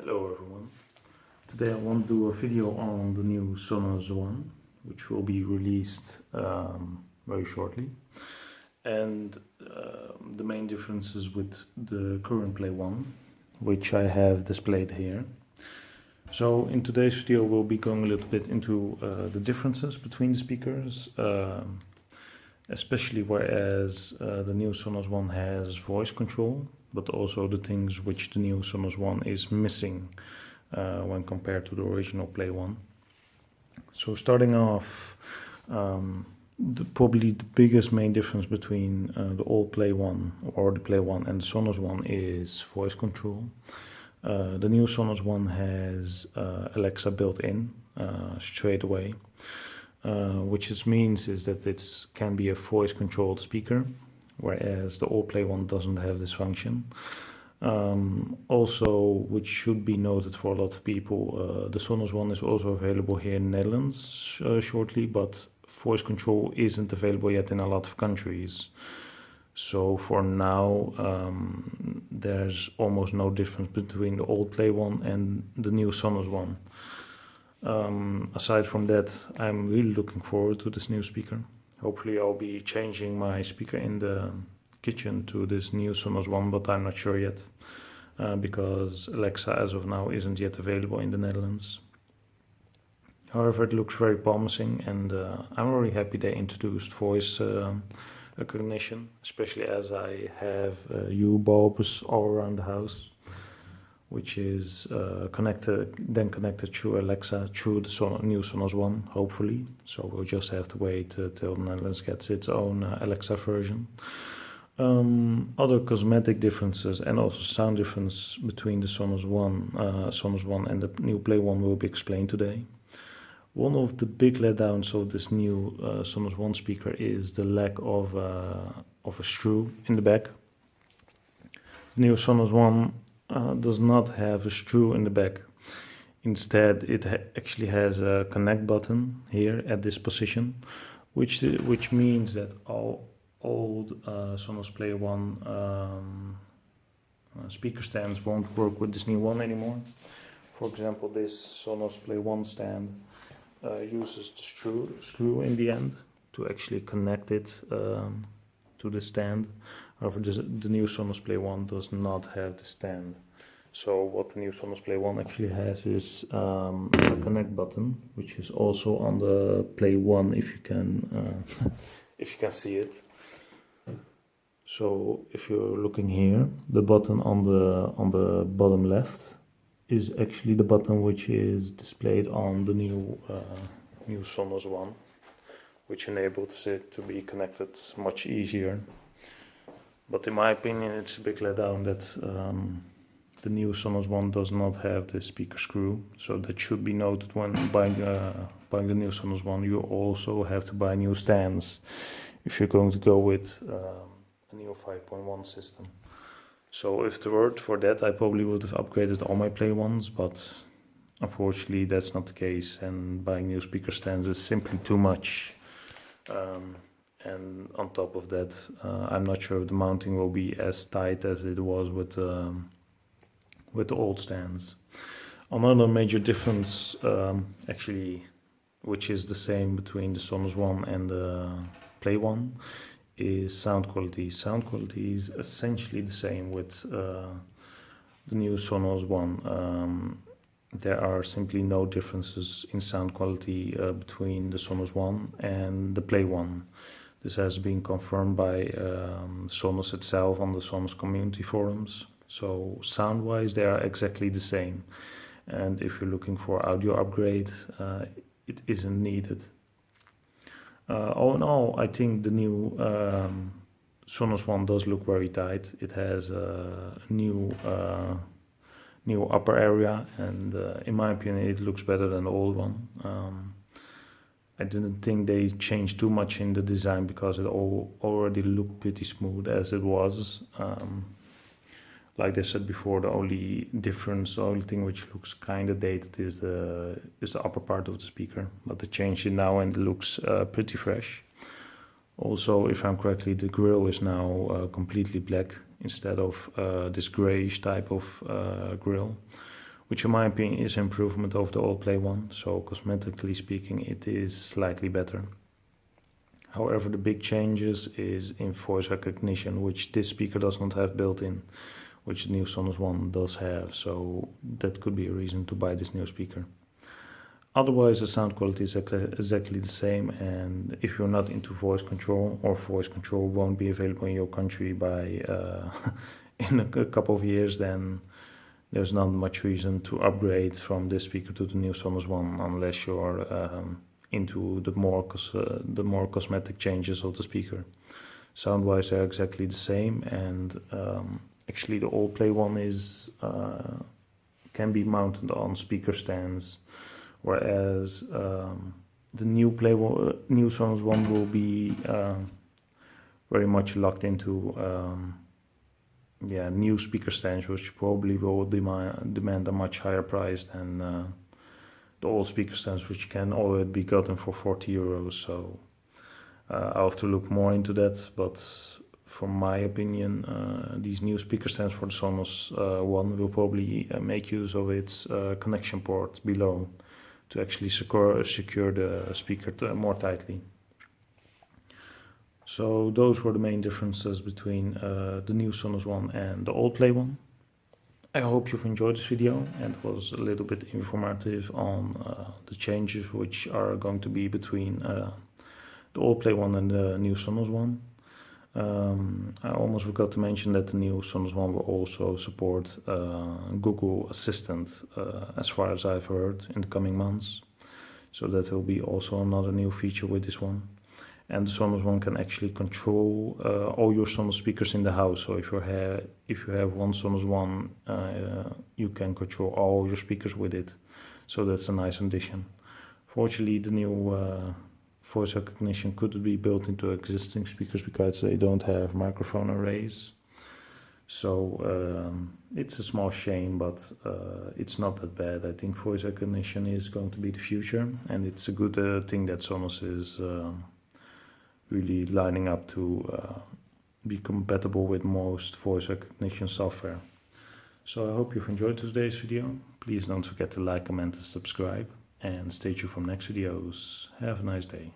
Hello everyone. Today I want to do a video on the new SONOS One, which will be released very shortly, and the main differences with the current Play One, which I have displayed here. So in today's video we'll be going a little bit into the differences between the speakers, especially whereas the new SONOS One has voice control, but also the things which the new SONOS One is missing when compared to the original Play One. So starting off, probably the biggest main difference between the old Play One or the Play One and the SONOS One is voice control. The new SONOS One has Alexa built in straight away, which means is that it can be a voice controlled speaker, whereas the old Play One doesn't have this function. Also, which should be noted for a lot of people, the SONOS One is also available here in the Netherlands shortly, but voice control isn't available yet in a lot of countries. So for now, there's almost no difference between the old Play One and the new SONOS One. Aside from that, I'm really looking forward to this new speaker. Hopefully I'll be changing my speaker in the kitchen to this new SONOS One, but I'm not sure yet, because Alexa as of now isn't yet available in the Netherlands. However, it looks very promising, and I'm very happy they introduced voice recognition, especially as I have bulbs all around the house, which is connected through Alexa through the new SONOS One, hopefully. So we'll just have to wait till the Netherlands gets its own Alexa version. Other cosmetic differences and also sound difference between the SONOS One and the new Play One will be explained today. One of the big letdowns of this new SONOS One speaker is the lack of a screw in the back. The new SONOS One does not have a screw in the back. Instead, it actually has a connect button here at this position, which means that all old SONOS Play One speaker stands won't work with this new one anymore. For example, this SONOS Play One stand uses the screw in the end to actually connect it to the stand. However, the new SONOS Play One does not have the stand. So what the new SONOS Play One actually has is a connect button, which is also on the Play One, if you can see it. So if you're looking here, the button on the bottom left is actually the button which is displayed on the new SONOS One, which enables it to be connected much easier. But in my opinion, it's a big letdown that the new SONOS One does not have the speaker screw. So that should be noted when buying the new SONOS One. You also have to buy new stands if you're going to go with a new 5.1 system. So if it weren't for that, I probably would have upgraded all my Play Ones, but unfortunately that's not the case, and buying new speaker stands is simply too much. And on top of that, I'm not sure if the mounting will be as tight as it was with the old stands. Another major difference, actually, which is the same between the SONOS One and the Play One, is sound quality. Sound quality is essentially the same with the new SONOS One. There are simply no differences in sound quality between the SONOS One and the Play One. This has been confirmed by SONOS itself on the SONOS community forums. So sound-wise, they are exactly the same. And if you're looking for audio upgrade, it isn't needed. All in all, I think the new SONOS One does look very tight. It has a new upper area, and in my opinion, it looks better than the old one. I didn't think they changed too much in the design because it already looked pretty smooth as it was. Like I said before, the only thing which looks kind of dated is the upper part of the speaker, but they changed it now and it looks pretty fresh. Also, if I'm correctly, the grille is now completely black instead of this grayish type of grille, which in my opinion is an improvement over the old Play One. So cosmetically speaking, it is slightly better. However, the big changes is in voice recognition, which this speaker does not have built in, which the new SONOS One does have. So that could be a reason to buy this new speaker. Otherwise, the sound quality is exactly the same, and if you're not into voice control, or voice control won't be available in your country by in a couple of years, then there's not much reason to upgrade from this speaker to the new SONOS One, unless you're into the more cosmetic changes of the speaker. Sound-wise, they're exactly the same, and actually the old Play One is can be mounted on speaker stands, whereas the new new SONOS One will be very much locked into new speaker stands, which probably will demand a much higher price than the old speaker stands, which can already be gotten for 40 euros. So I'll have to look more into that, but from my opinion, these new speaker stands for the SONOS One will probably make use of its connection port below to actually secure the speaker more tightly. So those were the main differences between the new SONOS One and the old Play One. I hope you've enjoyed this video and was a little bit informative on the changes which are going to be between the old Play One and the new SONOS One. I almost forgot to mention that the new SONOS One will also support Google Assistant, as far as I've heard, in the coming months. So that will be also another new feature with this one. And the SONOS One can actually control all your SONOS speakers in the house. So if you have one SONOS One, you can control all your speakers with it. So that's a nice addition. Fortunately, the new voice recognition could be built into existing speakers because they don't have microphone arrays. So it's a small shame, but it's not that bad. I think voice recognition is going to be the future, and it's a good thing that Sonos is really lining up to be compatible with most voice recognition software. So I hope you've enjoyed today's video. Please don't forget to like, comment and subscribe, and stay tuned for next videos. Have a nice day.